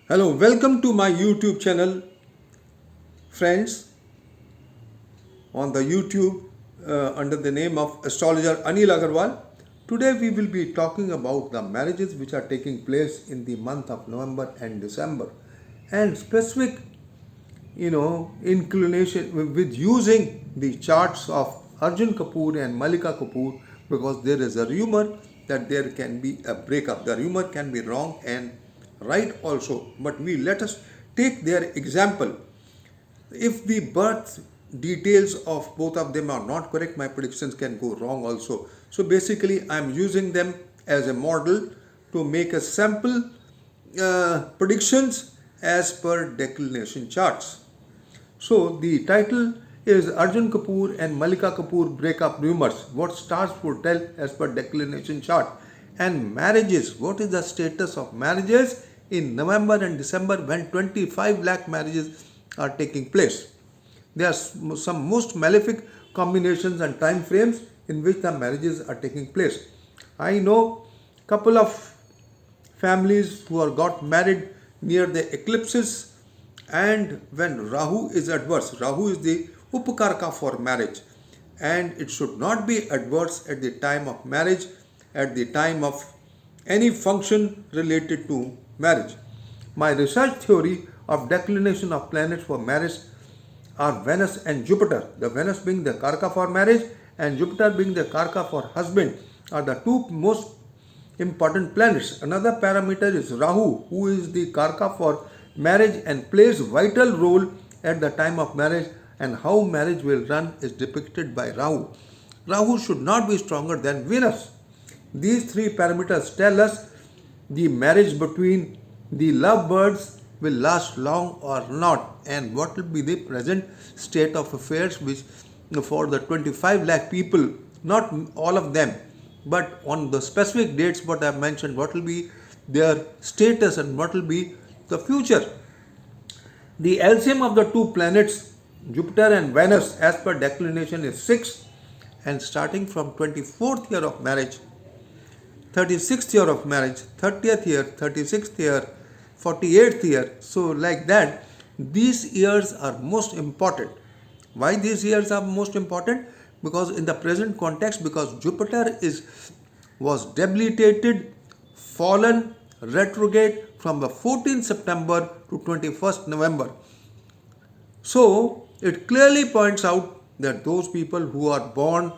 Hello, welcome to my YouTube channel, friends. On the YouTube under the name of astrologer Anil Agarwal. Today we will be talking about the marriages which are taking place in the month of November and December, and specific, inclination with using the charts of Arjun Kapoor and Malika Kapoor, because there is a rumor that there can be a breakup. The rumor can be wrong and right also, but we let us take their example. If the birth details of both of them are not correct, my predictions can go wrong also. So basically, I'm using them as a model to make a sample predictions as per declination charts. So the title is Arjun Kapoor and Malika Kapoor breakup rumors. What stars foretell as per declination chart. And marriages. What is the status of marriages in November and December when 25 lakh marriages are taking place? There are some most malefic combinations and time frames in which the marriages are taking place. I know couple of families who are got married near the eclipses, and when Rahu is adverse. Rahu is the Upakarka for marriage, and it should not be adverse at the time of marriage, at the time of any function related to marriage. My research theory of declination of planets for marriage are Venus and Jupiter. The Venus being the Karka for marriage and Jupiter being the Karka for husband are the two most important planets. Another parameter is Rahu, who is the Karka for marriage and plays vital role at the time of marriage, and how marriage will run is depicted by Rahu. Rahu should not be stronger than Venus. These three parameters tell us the marriage between the lovebirds will last long or not, and what will be the present state of affairs which for the 25 lakh people, not all of them, but on the specific dates what I have mentioned, what will be their status and what will be the future. The LCM of the two planets, Jupiter and Venus, as per declination is 6, and starting from 24th year of marriage, 36th year of marriage, 30th year, 36th year, 48th year. So like that, these years are most important. Why these years are most important? Because in the present context, because Jupiter was debilitated, fallen, retrograde from the 14th September to 21st November. So it clearly points out that those people who are born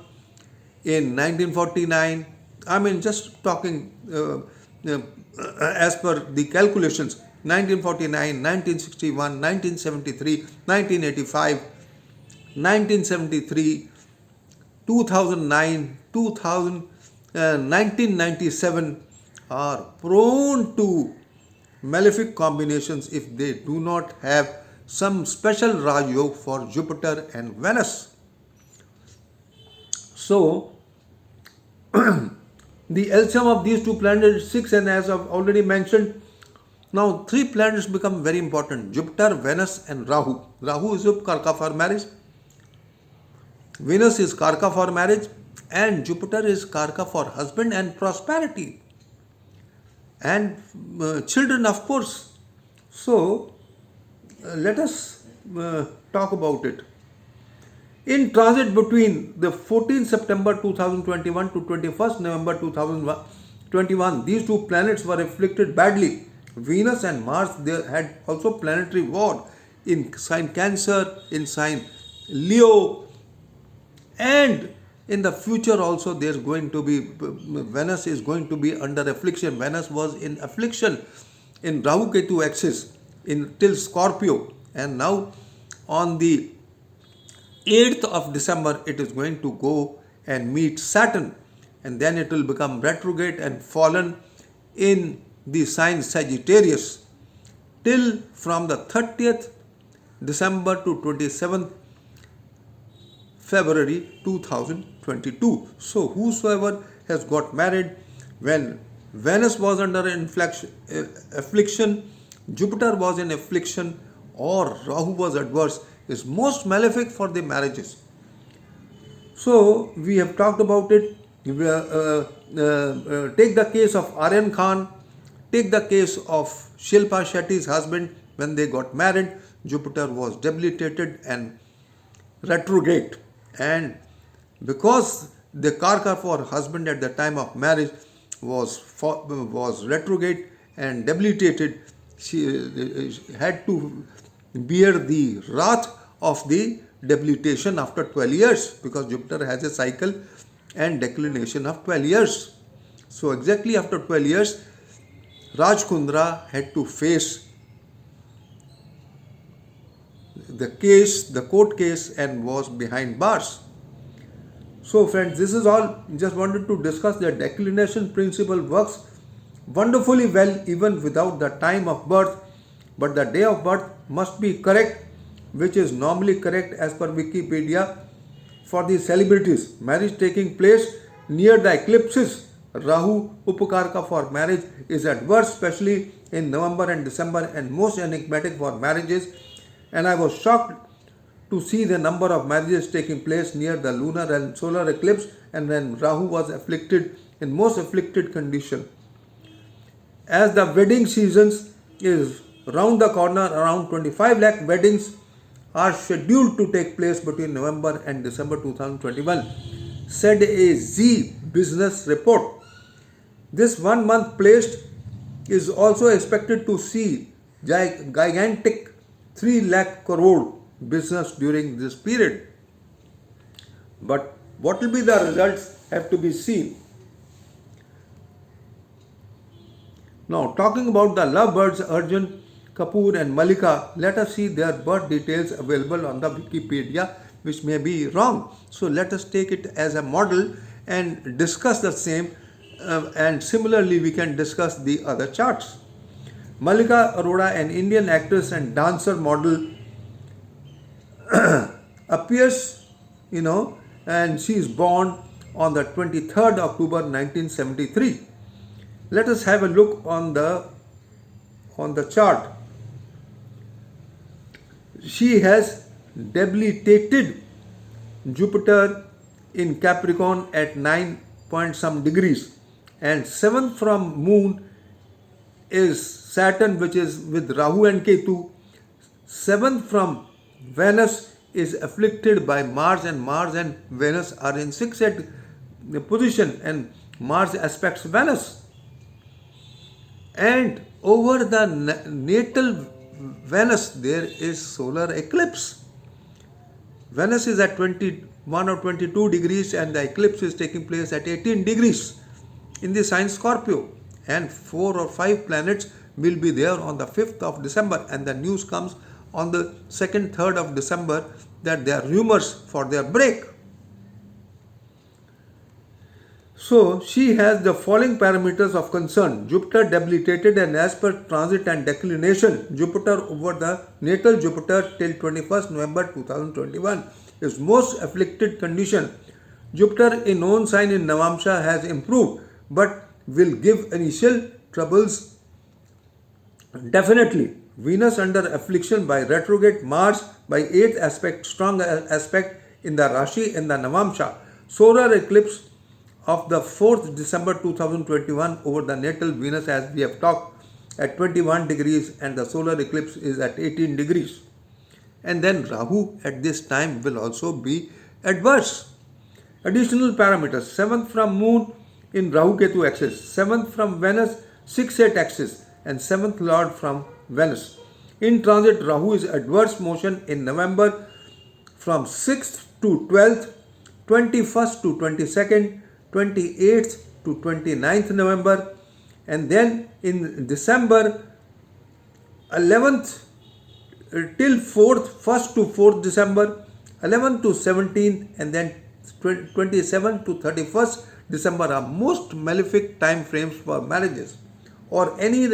in 1949, I mean just talking as per the calculations, 1949, 1961, 1973, 1985, 1973, 2009, 2000, 1997 are prone to malefic combinations if they do not have some special Raj Yoga for Jupiter and Venus. So, the LCM of these two planets is 6, and as I've already mentioned, now three planets become very important: Jupiter, Venus, and Rahu. Rahu is Karka for marriage, Venus is Karka for marriage, and Jupiter is Karka for husband and prosperity and children, of course. So, let us talk about it. In transit between the 14th September 2021 to 21st November 2021, these two planets were afflicted badly. Venus and Mars, they had also planetary war in sign Cancer, in sign Leo, and in the future also there's going to be, Venus is going to be under affliction. Venus was in affliction in Rahu Ketu axis till Scorpio, and now on the 8th of December it is going to go and meet Saturn, and then it will become retrograde and fallen in the sign Sagittarius till from the 30th December to 27th February 2022. So whosoever has got married when Venus was under affliction, Jupiter was in affliction, or Rahu was adverse, is most malefic for the marriages. So we have talked about it. Take the case of Aryan Khan Take the case of Shilpa Shetty's husband. When they got married, Jupiter was debilitated and retrograde, and because the karka for husband at the time of marriage was retrograde and debilitated, she had to bear the wrath of the debilitation after 12 years, because Jupiter has a cycle and declination of 12 years. So exactly after 12 years, Raj Kundra had to face the court case, and was behind bars. So friends, this is all. Just wanted to discuss that declination principle works wonderfully well even without the time of birth, but the day of birth must be correct, which is normally correct as per Wikipedia for the celebrities. Marriage taking place near the eclipses. Rahu Upakarka for marriage is adverse, especially in November and December, and most enigmatic for marriages. And I was shocked to see the number of marriages taking place near the lunar and solar eclipse, and when Rahu was afflicted in most afflicted condition. As the wedding seasons is round the corner, around 25 lakh weddings are scheduled to take place between November and December 2021, said a Z business report. This 1 month placed is also expected to see gigantic 3 lakh crore business during this period. But what will be the results have to be seen. Now, talking about the lovebirds Arjun Kapoor and Malika, let us see their birth details available on the Wikipedia, which may be wrong. So let us take it as a model and discuss the same, and similarly we can discuss the other charts. Malika Arora, an Indian actress and dancer model, appears, and she is born on the 23rd October 1973. Let us have a look on the chart. She has debilitated Jupiter in Capricorn at 9 point some degrees, and 7th from Moon is Saturn, which is with Rahu and Ketu. 7th from Venus is afflicted by Mars, and Mars and Venus are in 6th position, and Mars aspects Venus. And over the natal Venus there is solar eclipse. Venus is at 21 or 22 degrees, and the eclipse is taking place at 18 degrees in the sign Scorpio, and 4 or 5 planets will be there on the 5th of December, and the news comes on the 2nd, 3rd of December that there are rumors for their break. So she has the following parameters of concern. Jupiter debilitated, and as per transit and declination, Jupiter over the natal Jupiter till 21st November 2021 is most afflicted condition. Jupiter in own sign in Navamsha has improved, but will give initial troubles definitely. Venus under affliction by retrograde, Mars by 8th aspect, strong aspect in the Rashi in the Navamsha. Solar eclipse of the 4th December 2021 over the natal Venus, as we have talked, at 21 degrees, and the solar eclipse is at 18 degrees. And then Rahu at this time will also be adverse. Additional parameters: 7th from Moon in Rahu Ketu axis, 7th from Venus 6-8 axis, and 7th Lord from Venus. In transit, Rahu is adverse motion in November from 6th to 12th, 21st to 22nd, 28th to 29th November, and then in December 11th till 4th, 1st to 4th December, 11th to 17th, and then 27th to 31st December are most malefic time frames for marriages or any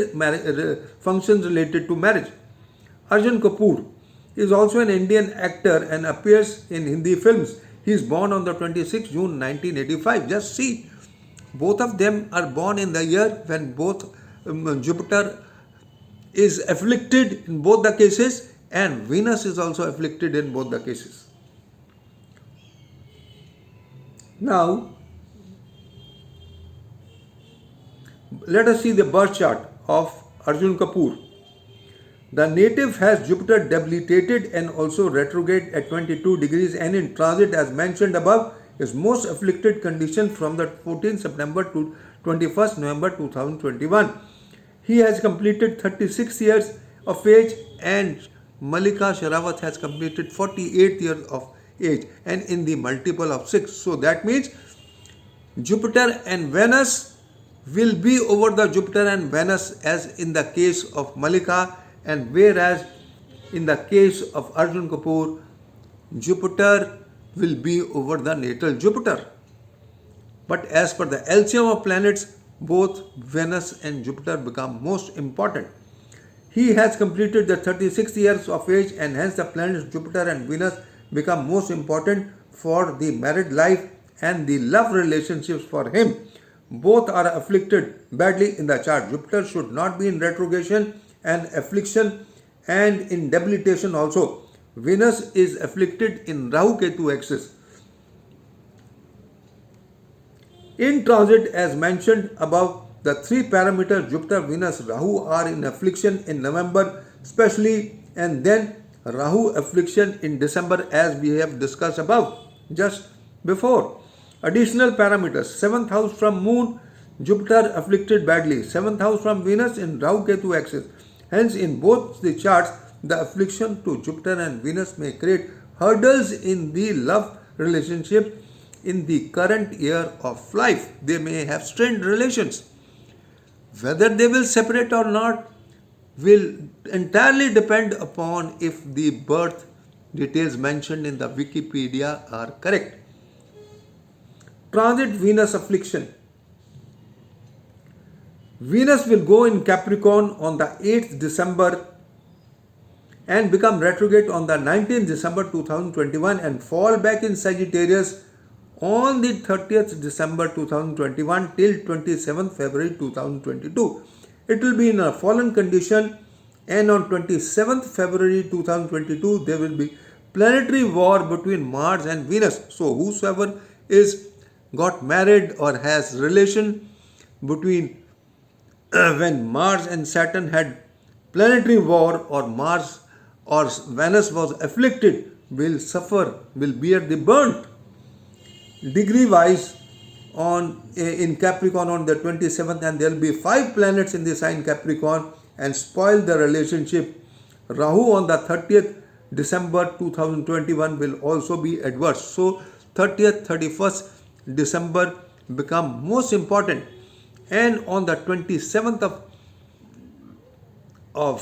functions related to marriage. Arjun Kapoor is also an Indian actor and appears in Hindi films. He is born on the 26th June 1985. Just see, both of them are born in the year when both Jupiter is afflicted in both the cases, and Venus is also afflicted in both the cases. Now, let us see the birth chart. of Arjun Kapoor. The native has Jupiter debilitated and also retrograde at 22 degrees and in transit as mentioned above is most afflicted condition from the 14th September to 21st November 2021. He has completed 36 years of age and Malika Sherawat has completed 48 years of age and in the multiple of 6. So that means Jupiter and Venus will be over the Jupiter and Venus as in the case of Malika, and whereas in the case of Arjun Kapoor, Jupiter will be over the natal Jupiter. But as per the LCM of planets, both Venus and Jupiter become most important. He has completed the 36 years of age and hence the planets Jupiter and Venus become most important for the married life and the love relationships for him. Both are afflicted badly in the chart. Jupiter should not be in retrogression and affliction and in debilitation also. Venus is afflicted in Rahu Ketu axis. In transit as mentioned above, the three parameters Jupiter, Venus, Rahu are in affliction in November especially, and then Rahu affliction in December as we have discussed above just before. Additional parameters: 7th house from Moon, Jupiter afflicted badly. 7th house from Venus in Rahu Ketu axis. Hence, in both the charts, the affliction to Jupiter and Venus may create hurdles in the love relationship in the current year of life. They may have strained relations. Whether they will separate or not will entirely depend upon if the birth details mentioned in the Wikipedia are correct. Transit Venus affliction. Venus will go in Capricorn on the 8th December and become retrograde on the 19th December 2021 and fall back in Sagittarius on the 30th December 2021 till 27th February 2022. It will be in a fallen condition, and on 27th February 2022 there will be planetary war between Mars and Venus. So whosoever is got married or has relation between when Mars and Saturn had planetary war or Mars or Venus was afflicted will suffer, will bear the burnt. Degree wise in Capricorn on the 27th, and there will be 5 planets in the sign Capricorn and spoil the relationship. Rahu on the 30th December 2021 will also be adverse. So 30th, 31st December become most important, and on the 27th of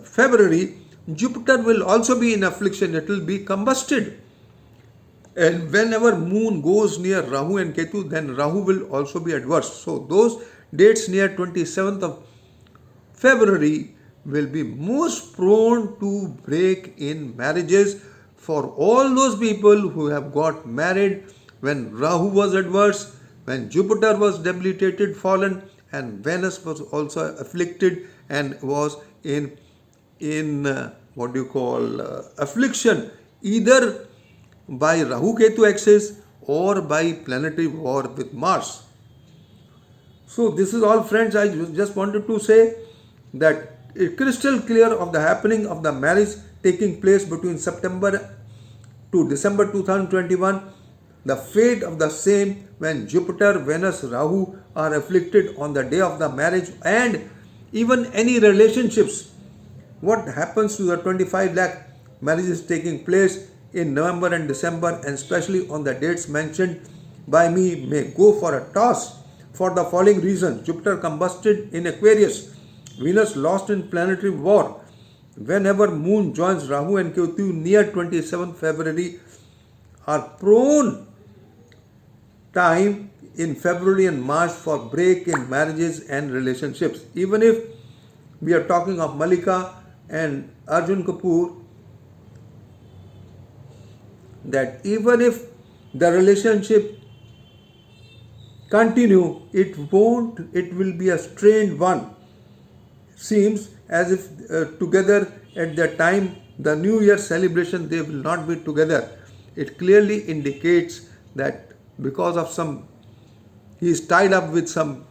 February Jupiter will also be in affliction. It will be combusted. And whenever Moon goes near Rahu and Ketu, then Rahu will also be adverse. So those dates near 27th of February will be most prone to break in marriages for all those people who have got married when Rahu was adverse, when Jupiter was debilitated, fallen, and Venus was also afflicted and was in affliction, either by Rahu Ketu axis or by planetary war with Mars. So this is all, friends. I just wanted to say that it's crystal clear of the happening of the marriage taking place between September to December 2021. The fate of the same when Jupiter, Venus, Rahu are afflicted on the day of the marriage, and even any relationships. What happens to the 25 lakh marriages taking place in November and December, and especially on the dates mentioned by me, may go for a toss for the following reasons: Jupiter combusted in Aquarius, Venus lost in planetary war. Whenever Moon joins Rahu and Ketu near 27th February are prone time in February and March for break in marriages and relationships. Even if we are talking of Malika and Arjun Kapoor, that even if the relationship continue, it will be a strained one. Seems as if together at the time the New Year celebration they will not be together. It clearly indicates that because of he is tied up with some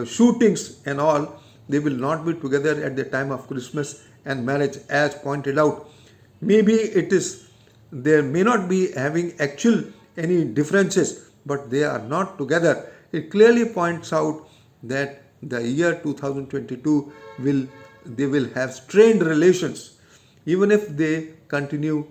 shootings and all, they will not be together at the time of Christmas and marriage, as pointed out. Maybe it is, there may not be having actual any differences, but they are not together. It clearly points out that the year 2022 they will have strained relations, even if they continue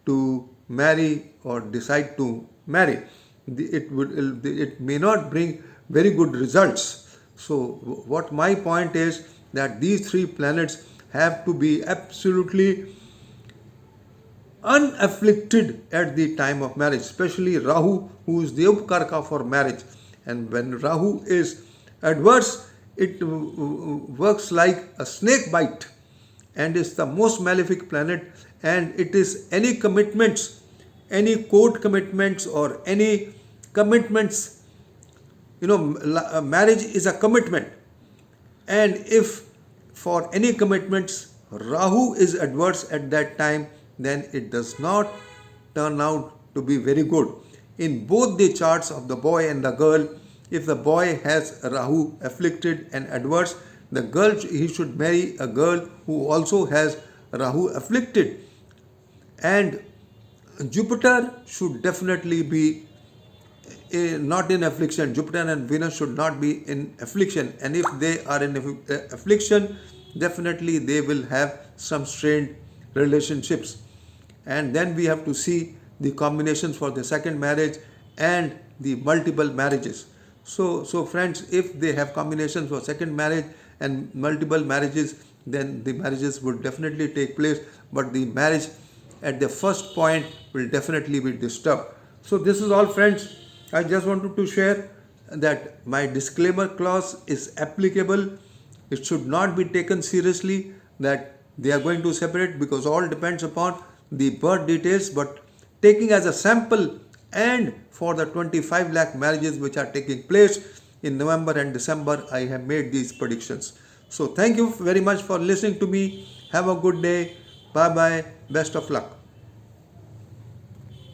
to marry or decide to marry. It may not bring very good results. So what my point is, that these three planets have to be absolutely unafflicted at the time of marriage, especially Rahu, who is the Upkarka for marriage. And when Rahu is adverse, it works like a snake bite and is the most malefic planet. And it is any commitments, any court commitments or any commitments, marriage is a commitment. And if for any commitments Rahu is adverse at that time, then it does not turn out to be very good. In both the charts of the boy and the girl, if the boy has Rahu afflicted and adverse, the girl, he should marry a girl who also has Rahu afflicted. And Jupiter should definitely be not in affliction. Jupiter and Venus should not be in affliction. And if they are in affliction, definitely they will have some strained relationships. And then we have to see the combinations for the second marriage and the multiple marriages. So friends, if they have combinations for second marriage and multiple marriages, then the marriages would definitely take place, but the marriage at the first point will definitely be disturbed. So this is all, friends. I just wanted to share that my disclaimer clause is applicable. It should not be taken seriously that they are going to separate, because all depends upon the birth details, but taking as a sample and for the 25 lakh marriages which are taking place in November and December, I have made these predictions. So thank you very much for listening to me. Have a good day. Bye bye. Best of luck.